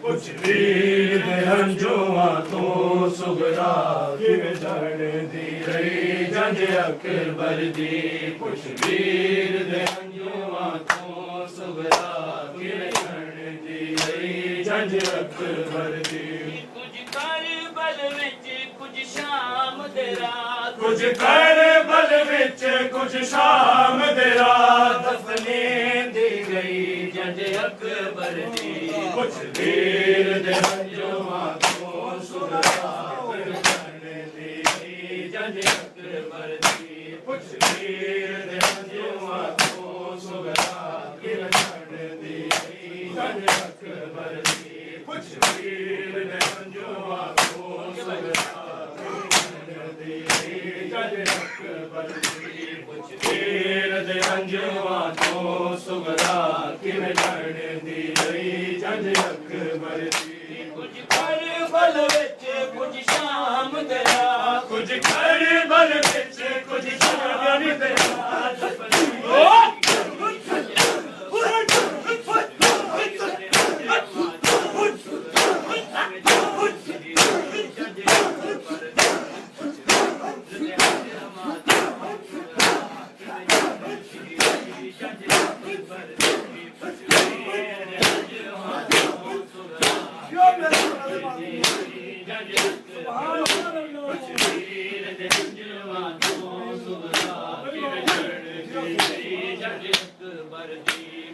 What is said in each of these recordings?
ਕੁਛ ਵੀਰ ਦੇ ਹੰਝੂਆਂ ਤੋਂ ਸੁਗਰਾ ਕਿਵੇਂ ਝੜਦੀ ਰਹੀ ਜੰਝ ਅਕਬਰ ਦੀ ਕੁਛ ਵੀਰ ਦੇ ਹੰਝੂਆਂ ਤੋਂ ਸੁਗਰਾ ਕਿਵੇਂ ਝੜਦੀ ਰਹੀ ਜੰਝ ਅਕਬਰ ਦੀ ਕੁਝ ਕਰਬਲ ਵਿੱਚ ਕੁਝ ਸ਼ਾਮ ਦੇ ਰਾਤ ਕੁਝ ਕਰਬਲ ਵਿੱਚ ਕੁਝ ਸ਼ਾਮ ਦੇ ਰਾਤ ਦਫਨੇਂਦੀ ਗਈ ਜੰਝ ਅਕਬਰ ਦੀ ਕੁਛ ਵੀਰ ਦੇ ਹੰਝੂਆਂ ਤੋਂ ਸੁਗਰਾ ਕਿਵੇਂ ਝੜਦੀ ਰਹੀ ਜੰਝ ਅਕਬਰ ਦੀ ਕੁਛ ਵੀਰ ਦੇ ਹੰਝੂਆਂ ਤੋਂ ਸੁਗਰਾ ਕਿਵੇਂ ਝੜਦੀ ਰਹੀ ਜੰਝ ਅਕਬਰ ਦੀ ਕੁਛ ਵੀਰ ਦੇ ਹੰਝੂਆਂ ਤੋਂ ਸੁਗਰਾ ਕਿਵੇਂ ਝੜਦੀ ਰਹੀ ਜੰਝ ਅਕਬਰ ਦੀ ਕੁਛ ਵੀਰ ਦੇ ਹੰਝੂਆਂ ਤੋਂ ਸੁਗਰਾ ਕਿਵੇਂ ਝੜਦੀ ਰਹੀ ਜੰਝ ਅਕਬਰ ਦੀ ਕੁਝ ਕਰਬਲ ਵਿੱਚ ਕੁਝ ਸ਼ਾਮ ਦੇ ਰਾਤ ਕੁਝ ਕਰਬਲ ਵਿੱਚ ਕੁਝ ਸ਼ਾਮ ਦੇ ਰਾਤ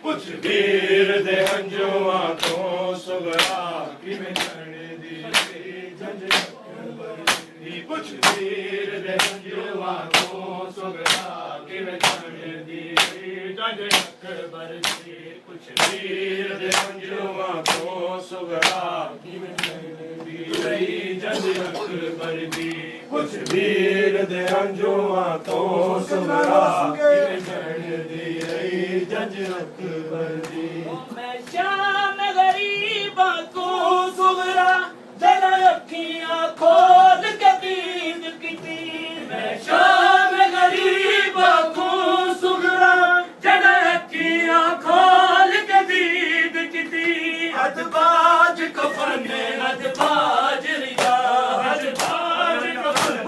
ਕੁਛ ਵੀਰ ਦੇ ਹੰਝੂਆਂ ਤੋਂ ਸੁਗਰਾ ਕਿਵੇਂ ਝੜਦੀ ਰਹੀ ਜੰਝ ਅਕਬਰ ਦੀ ਕੁਛ ਵੀਰ ਦੇ ਹੰਝੂਆਂ ਤੋਂ ਸੁਗਰਾ ਕਿਵੇਂ ਝੜਦੀ ਰਹੀ ਜੰਝ ਅਕਬਰ ਦੀ ਕੁਛ ਵੀਰ ਦੇ ਹੰਝੂਆਂ ਤੋਂ ਸੁਗਰਾ ਕਿਵੇਂ ਝੜਦੀ ਰਹੀ ਜੰਝ ਅਕਬਰ ਦੀ ਕੁਛ ਵੀਰ ਦੇ ਹੰਝੂਆਂ ਤੋਂ ਸੁਗਰਾ ਕਿਵੇਂ ਝੜਦੀ ਰਹੀ ਜੰਝ ਅਕਬਰ ਦੀ ਮੈਂ ਸ਼ਾਮ ਗਰੀਬਾਂ ਕੋ ਸੁਗਰਾ ਜਦ ਅੱਖੀਆਂ ਖੋਲ ਕੇ ਦੀਦ ਕੀਤੀ ਮੈਂ ਸ਼ਾਮ ਗਰੀਬਾਂ ਕੋ ਸੁਗਰਾ ਜਦ ਅੱਖੀਆਂ ਖੋਲ ਕੇ ਦੀਦ ਕੀਤੀ ਅਦਬਾਜ ਕਫਨ ਅਦਬਾਜ ਰਿਜਾ ਅਜਬਾਜ ਕਫਨ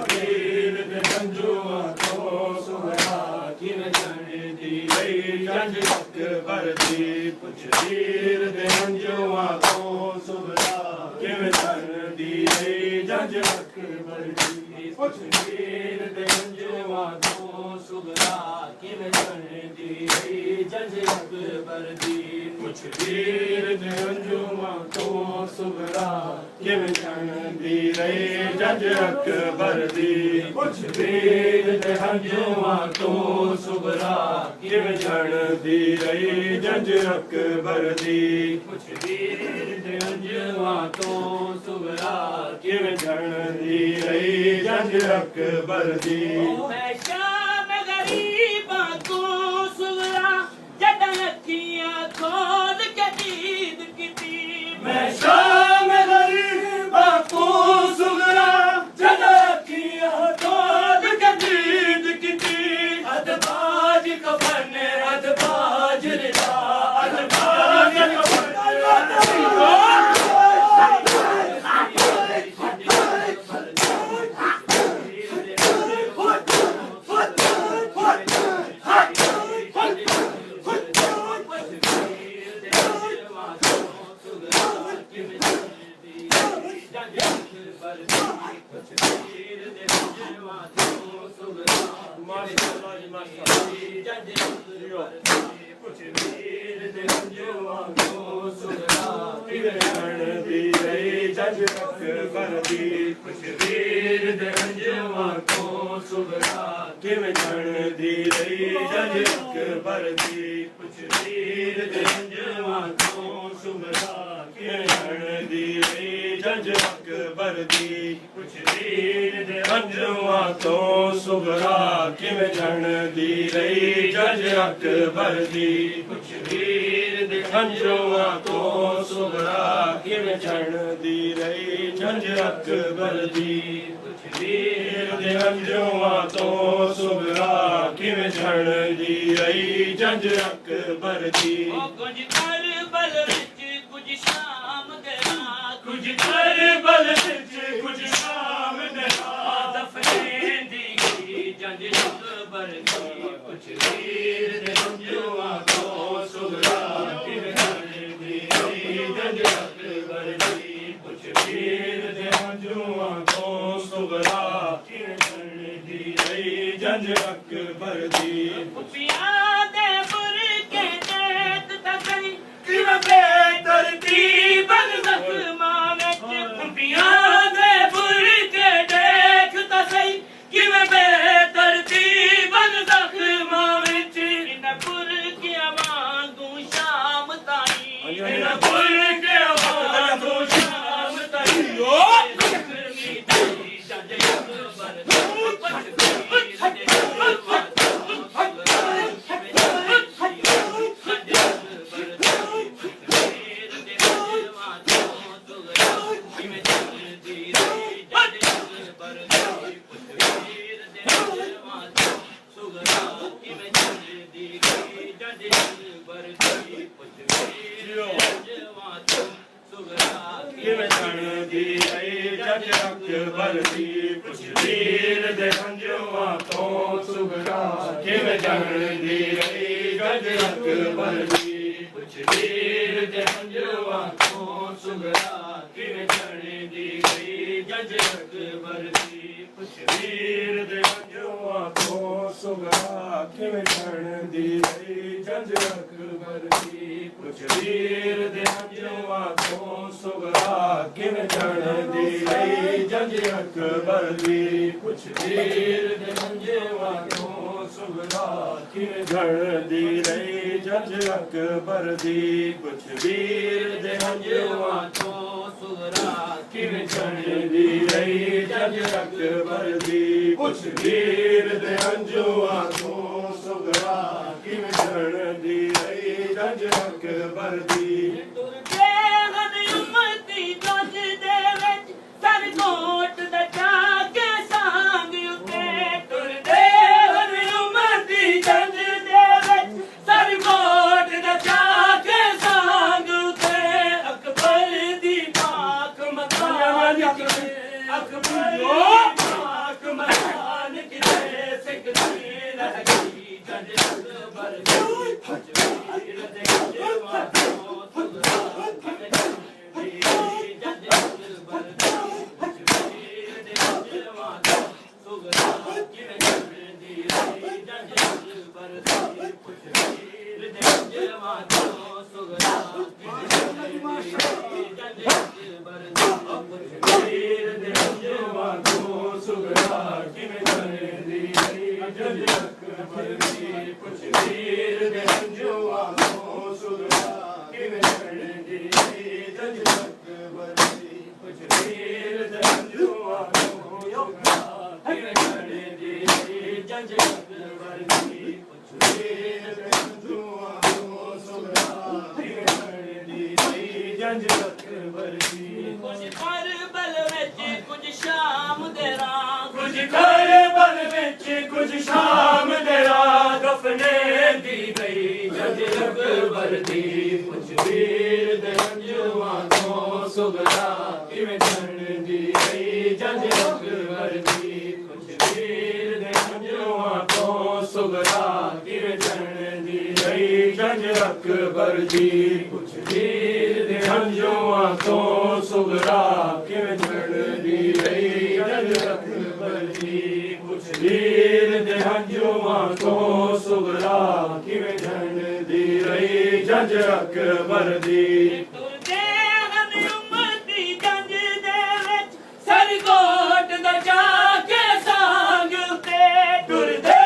ਵੀਰ ਦੇ ਹੰਝੂਆਂ ਤੋਂ ਸੁਗਰਾ ਕਿਵੇਂ ਝੜਦੀ ਰਹੀ ਜੰਝ ਅਕਬਰ ਦੀ ਕੁਛ ਵੀਰ ਦੇ ਹੰਝੂਆਂ ਤੋਂ ਸੁਗਰਾ ਕਿਵੇਂ ਝੜਦੀ ਰਹੀ ਜੰਝ ਅਕਬਰ ਦੀ ਕੁਛ ਵੀਰ ਦੇ ਹੰਝੂਆਂ ਤੋਂ ਸੁਗਰਾ ਕਿਵੇਂ ਝੜਦੀ ਰਹੀ ਜੰਝ ਅਕਬਰ ਦੀ ਕੁਛ ਵੀਰ ਦੇ ਹੰਝੂਆਂ ਤੋਂ ਸੁਗਰਾ ਕਿਵੇਂ ਝੜਦੀ ਰਹੀ ਜੰਝ ਅਕਬਰ ਦੀ ਕੁਛ ਵੀਰ ਦੇ ਹੰਝੂਆਂ ਤੋਂ ਸੁਗਰਾ ਕਿਵੇਂ ਝੜਦੀ ਰਹੀ ਜੰਝ ਅਕਬਰ ਦੀ ਕੁਛ ਵੀਰ ਦੇ ਹੰਝੂਆਂ ਤੋਂ ਸੁਗਰਾ ਕਿਵੇਂ ਝੜਦੀ ਰਹੀ ਜੰਝ ਅਕਬਰ ਦੀ ਮੈਂ ਸ਼ਾਮ ਗਰੀਬਾਂ ਕੋ ਸੁਗਰਾ ਜਦ ਅੱਖੀਆਂ ਖੋਲ ਕੇ ਦੀਦ ਕੀਤੀ ਮੈਂ ਸ਼ਾਮ ਗਰੀਬਾਂ ਤੋਂ ਸੁਗਰਾ ਜਦ ਅੱਖੀਆਂ ਖੋਲ ਕੇ ਦੀਦ ਕੀਤੀ ਅਦਬਾਜ ਕਫਨ ਅਦਬਾਜ ਰਿਜਾ ਅਦਬਾਜ ਕਫਨ ਮਾਸ਼ਾਅੱਲਾ ਜੀ ਮਾਸ਼ਾਅੱਲਾ ਕੁਛ ਵੀਰ ਦੇ ਹੰਝੂਆਂ ਤੋਂ ਸੁਗਰਾ ਕਿਵੇਂ ਝੜਦੀ ਰਹੀ ਜੰਝ ਅਕਬਰ ਦੀ ਕੁਛ ਵੀਰ ਦੇ ਹੰਝੂਆਂ ਤੋਂ ਸੁਗਰਾ ਕਿਵੇਂ ਜਾਣਦੀ ਰਹੀ ਜੰਜ ਅਕਬਰ ਦੀ ਪੁੱਛ ਵੀਰ ਦੇ ਅੰਜਵਾਂ ਤੋਂ ਸੁਭਰਾ ਕਿਵੇਂ ਜਾਣਦੀ ਰਹੀ ਜੰਜ ਅਕਬਰ ਦੀ ਪੁੱਛ ਵੀਰ ਦੇ ਅੰਜਵਾਂ ਤੋਂ ਸੁਭਰਾ ਕਿਵੇਂ ਜਾਣਦੀ ਰਹੀ ਜੰਜ ਅਕਬਰ ਦੀ ਪੁੱਛ ਵੀਰ ਦੇ ਅੰਜਵਾਂ ਤੋਂ ਸੁਭਰਾ ਕਿਵੇਂ ਜਾਣਦੀ ਰਹੀ ਜੰਜ ਅਕਬਰ ਦੀ ਪੁੱਛ ਵੀਰ ਦੇ ਅੰਜਵਾਂ ਤੋਂ ਸੁਭਰਾ ਕਿਵੇਂ ਜਾਣਦੀ ਰਹੀ ਜੰਜ ਅਕਬਰ ਦੀ ਉਹ ਕੁਝ ਕਰਬਲ ਵਿੱਚ ਕੁਝ ਸ਼ਾਮ ਦੇ ਰਾਤ ਕੁਝ ਕਰਬਲ ਵਿੱਚ ਕੁਝ ਸ਼ਾਮ ਦੇ ਰਾਤ ਦਫਨੇ ਦੀ ਗਈ ਜੰਜ ਅਕਬਰ ਦੀ ਪੁੱਛ ਵੀਰ ਦੇ ਅੰਜਵਾਂ ਤੋਂ ਸੁਭਰਾ ਕਿਵੇਂ ਜਾਣਦੀ ਰਹੀ ਜੰਜ ਅਕਬਰ ਦੀ ਪੁੱਛ ਵੀਰ ਦੇ ਅੰਜਵਾਂ ਤੋਂ ਸੁਭਰਾ ਕਿਵੇਂ ਜਾਣਦੀ ਰਹੀ ਜੰਜ ਅਕਬਰ ਦੀ ਪੁੱਪੀਆਂ ਦੇ ਬੁਰਕੇ ਦੇਤ ਤਕਈ ਕਿਵੇਂ ਬੇਤਰਤੀਬਨ ਜ਼ਖਮਾਂ ਵਿੱਚ ਪੁੱਪੀਆਂ ਦੇ ਬੁਰਕੇ ਦੇਖ ਤਾਂ ਸਹੀ ਕਿਵੇਂ ਬੇਤਰਤੀਬਨ ਜ਼ਖਮਾਂ ਵਿੱਚ ਇਹਨਾਂ ਬੁਰਕਿਆਂ ਵਾਂਗੂ ਸ਼ਾਮ ਤਾਈ ਇਹਨਾਂ ਬੁਰਕਿਆਂ ਵਾਂਗੂ ਸ਼ਾਮ ਤਾਈ ਜ਼ਖਮੀ ਤਾਈ ਜੰਜ ਅਕਬਰ ਦੀ ਕਿਵੇਂ ਜਾਣਦੀ ਰਹੀ ਜੰਜ ਅਕਬਰ ਦੀ ਪੁੱਛ ਵੀਰ ਦੇ ਅੰਜਵਾਂ ਤੋਂ ਸੁਭਰਾ ਕਿਵੇਂ ਜਾਣਦੀ ਰਹੀ ਜੰਜ ਅਕਬਰ ਦੀ ਪੁੱਛ ਵੀਰ ਦੇ ਅੰਜਵਾਂ ਤੋਂ ਸੁਭਰਾ ਕਿਵੇਂ ਜਾਣਦੀ ਰਹੀ ਜੰਜ ਅਕਬਰ ਦੀ ਪੁੱਛ ਵੀਰ ਦੇ ਅੰਜਵਾਂ ਤੋਂ ਸੁਭਰਾ ਕਿਵੇਂ ਜਾਣਦੀ ਰਹੀ ਜੰਜ ਅਕਬਰ ਦੀ ਪੁੱਛ ਵੀਰ ਦੇ ਅੰਜਵਾਂ ਤੋਂ ਸੁਭਰਾ ਕਿਵੇਂ ਜਾਣਦੀ ਰਹੀ ਜੰਜ ਅਕਬਰ ਦੀ ਪੁੱਛ ਵੀਰ ਦੇ ਅੰਜਵਾਂ ਤੋਂ ਸੁਭਰਾ ਕਿਵੇਂ ਜਾਣਦੀ ਰਹੀ ਜੰਜ ਅਕਬਰ ਦੀ ਪੁੱਛ ਵੀਰ ਦੇ ਅੰਜਵਾਂ ਤੋਂ ਸੁਭਰਾ ਕਿਵੇਂ ਜਾਣਦੀ ਰਹੀ ਜੰਜ ਅਕਬਰ ਦੀ ਪੁੱਛ ਵੀਰ ਦੇ ਅੰਜਵਾਂ ਤੋਂ ਸੁਭਰਾ ਕਿਵੇਂ ਜਾਣਦੀ ਰਹੀ ਜੰਜ ਅਕਬਰ ਦੀ ਤੁਰਦੇ ਹਨ ਉਮਤੀ ਜੰਜ ਦੇ ਵਿੱਚ ਸਰਕੋਟ ਦਾ ਜਾ ਕੇ ਸਾਂਗ ਉੱਤੇ ਤੁਰਦੇ ਹਨ ਉਮਤੀ ਜੰਜ ਦੇ ਵਿੱਚ ਸਰਕੋਟ ਦਾ ਜਾ ਕੇ ਸਾਂਗ ਉੱਤੇ ਅਕਬਰ ਦੀ ਪਾਕ ਮਕਾਨ ਕਿਤੇ ਅਕਬਰ ਦੀ ਪਾਕ ਮਕਾਨ ਕਿਤੇ ਸਿੱਖਦੀ ਰਹਿ ਗਈ ਜੰਜ ਅਕਬਰ ਦੀ ਵੀਰ ਦੇ ਅੰਜਵਾਂ ਤੋਂ ਸੁਭਰਾ ਕਿਵੇਂ ਜਾਣਦੀ ਰਹੀ ਜੰਜ ਅਕਬਰ ਦੀ ਵੀਰ ਦੇ ਅੰਜਵਾਂ ਤੋਂ ਸੁਭਰਾ ਕਿਵੇਂ ਜਾਣਦੀ ਰਹੀ ਜੰਜ ਅਕਬਰ ਦੀ ਪੁੱਛ ਵੀਰ ਦੇ ਅੰਜਵਾਂ ਤੋਂ ਸੁਭਰਾ ਕਿਵੇਂ ਜਾਣਦੀ ਰਹੀ ਜੰਜ ਅਕਬਰ ਦੀ ਪੁੱਛ ਵੀਰ ਦੇ ਅੰਜਵਾਂ ਤੋਂ ਸੁਭਰਾ ਕਿਵੇਂ ਜਾਣਦੀ ਰਹੀ ਜੰਜ ਅਕਬਰ ਦੀ ਪੁੱਛ ਵੀਰ ਦੇ ਅੰਜਵਾਂ ਤੋਂ ਸੁਭਰਾ ਕਿਵੇਂ ਜਾਣਦੀ ਰਹੀ ਜੰਜ ਅਕਬਰ ਦੀ ਪੁੱਛ ਵੀਰ ਦੇ ਅੰਜਵਾਂ ਤੋਂ ਸੁਭਰਾ ਕਿਵੇਂ ਜਾਣਦੀ ਰਹੀ ਜੰਜ ਅਕਬਰ ਦੀ ਪੁੱਛ ਵੀਰ ਦੇ ਅੰਜਵਾਂ ਤੋਂ ਸੁਭਰਾ ਕਿਵੇਂ ਜਾਣਦੀ ਰਹੀ ਜੰਜ ਅਕਬਰ ਦੀ ਕੁਝ ਕਰਬਲ ਵਿੱਚ ਕੁਝ ਸ਼ਾਮ ਦੇ ਰਾਤ ਕੁਝ ਕਰਬਲ ਵਿੱਚ ਕੁਝ ਸ਼ਾਮ ਦੇ ਰਾਤ ਦਫਨੇ ਦੀ ਗਈ ਜੰਜ ਅਕਬਰ ਦੀ ਪੁੱਛ ਵੀਰ ਦੇ ਅੰਜਵਾਂ ਤੋਂ ਸੁਭਰਾ ਕਿਵੇਂ ਜਾਣਦੀ ਰਹੀ ਜੰਜ ਅਕਬਰ ਦੀ ਪੁੱਛ ਵੀਰ ਦੇ ਅੰਜਵਾਂ ਤੋਂ ਸੁਭਰਾ ਕਿਵੇਂ ਜਾਣਦੀ ਰਹੀ ਜੰਜ ਅਕਬਰ ਦੀ ਪੁੱਛ ਵੀਰ ਦੇ ਅੰਜਵਾਂ ਤੋਂ ਸੁਭਰਾ ਕਿਵੇਂ ਜਾਣਦੀ ਰਹੀ ਜੰਜ ਅਕਬਰ ਦੀ ਪੁੱਛ ਵੀਰ ਦੇ ਅੰਜਵਾਂ ਤੋਂ ਸੁਭਰਾ ਕਿਵੇਂ ਜਾਣਦੀ ਰਹੀ ਜੰਜ ਅਕਬਰ ਦੀ ਤੁਰਦੇ ਹਨ ਉਮਤੀ ਜੰਜ ਦੇ ਵਿੱਚ ਸਰਕੋਟ ਦਾ ਜਾ ਕੇ ਸਾਂਗ ਉੱਤੇ ਤੁਰਦੇ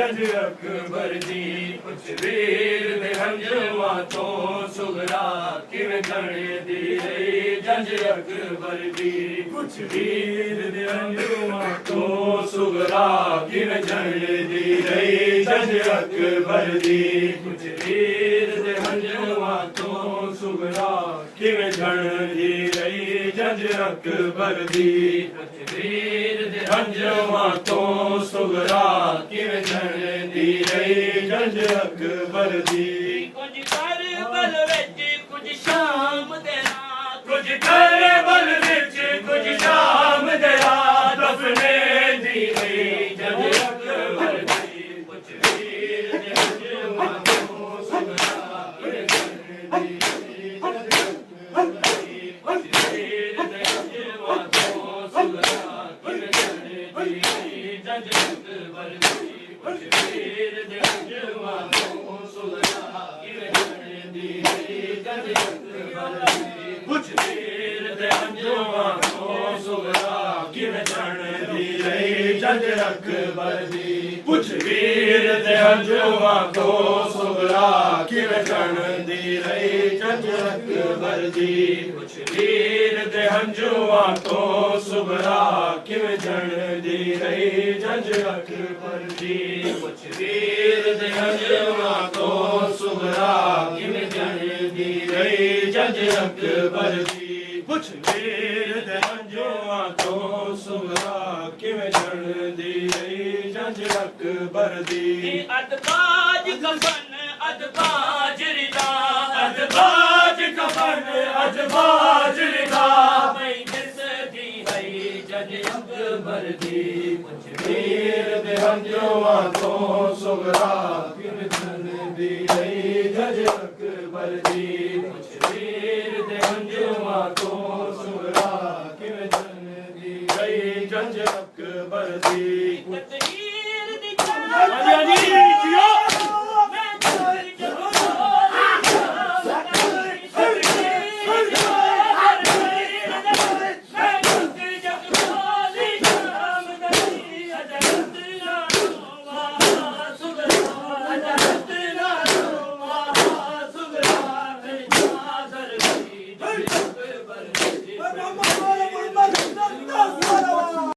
जंज अकबर दी कुछ वीर दे हंजुआ तो सुगरा किवें करने दी रही जंज अकबर दी कुछ वीर दे हंजुआ तो सुगरा किवें करने दी रही जंज अकबर दी कुछ वीर दे हंजुआ तो सुगरा किवें करने दी रही जंज अकबर दी कुछ वीर दे हंजुआ तो सुगरा किवें करने दी रही जंज अकबर दी ਕੁਝ ਕਰਬਲ ਵਿੱਚ ਕੁਝ ਸ਼ਾਮ ਦੇ ਰਾਤ ਕੁਝ ਕਰਬਲ ਵਿੱਚ ਕੁਝ ਸ਼ਾਮ ਦੇ ਰਾਤ ਦਫਨੇ ਦੀ ਰਹੀ ਜੰਜ ਅਕਬਰ ਦੀ ਕੁਝ ਵੀਰ ਦੇ ਹੰਝੂਆਂ ਤੋਂ ਸੁਗਰਾ ਕਿਵੇਂ ਕਰਨੇ ਦੀ ਰਹੀ ਜੰਜ ਅਕਬਰ ਦੀ ਕੁਝ ਵੀਰ ਦੇ ਹੰਝੂਆਂ ਤੋਂ ਸੁਗਰਾ ਕਿਵੇਂ ਕਰਨੇ ਦੀ ਰਹੀ ਜੰਜ ਅਕਬਰ ਦੀ ਕੁਝ ਵੀਰ ਦੇ ਹੰਝੂਆਂ ਤੋਂ ਸੁਗਰਾ ਕਿਵੇਂ ਕਰਨੇ ਦੀ ਰਹੀ ਜੰਜ ਅਕਬਰ ਦੀ ਕੁਝ ਵੀਰ ਦੇ ਹੰਝੂਆਂ ਤੋਂ ਸੁਗਰਾ ਕਿਵੇਂ ਕਰਨੇ ਦੀ ਰਹੀ ਜੰਜ ਅਕਬਰ ਦੀ ਕੁਝ ਵੀਰ ਦੇ ਹੰਝੂਆਂ ਤੋਂ ਸੁਗਰਾ ਕਿਵੇਂ ਕਰਨੇ ਦੀ ਰਹੀ ਜੰਜ ਅਕਬਰ ਦੀ ਕੁਝ ਵੀਰ ਦੇ ਹੰਝੂਆਂ ਤੋਂ ਸੁਗਰਾ ਕਿਵੇਂ ਕਰਨੇ ਦੀ ਰਹੀ ਜੰਜ ਅਕਬਰ ਦੀ ਕੁਝ ਵੀਰ ਦੇ ਹੰਝੂਆਂ ਤੋਂ ਸੁਗਰਾ ਕਿਵੇਂ ਕਰਨੇ ਦੀ ਰਹੀ ਜੰਜ ਅਕਬਰ ਦੀ ਕੁਝ ਵੀਰ ਦੇ ਹੰਝੂਆਂ ਤੋਂ ਸੁਗਰਾ ਕਿਵੇਂ ਕਰਨੇ ਦੀ ਰਹੀ ਜੰਜ ਅਕਬਰ ਦੀ ਅਦਬਾਜ ਕਫਨ ਅਦਬਾਜ ਰਿਦਾ ਅਦਬਾਜ ਕਫਨ ਅਦਬਾਜ ਰਿਦਾ ਮੈਂ ਦਿਸਦੀ ਹੈ ਜੰਜ ਅਕਬਰ ਦੀ ਕੁਝ ਵੀਰ ਦੇ ਹੰਝੂਆਂ ਤੋਂ ਸੁਗਰਾ ਕਿਵੇਂ ਕਰਨੇ ਦੀ ਰਹੀ ਜੰਜ ਅਕਬਰ ਦੀ ਕੁਝ ਵੀਰ ਦੇ ਹੰਝੂਆਂ ਤੋਂ ਸੁਗਰਾ ਕਿਵੇਂ ਕਰਨੇ ਦੀ ਰਹੀ ਜੰਜ ਅਕਬਰ ਦੀ ਤਕਦੀਰ ਦੀ ਹਾਂਜੀ ਹਾਂਜੀ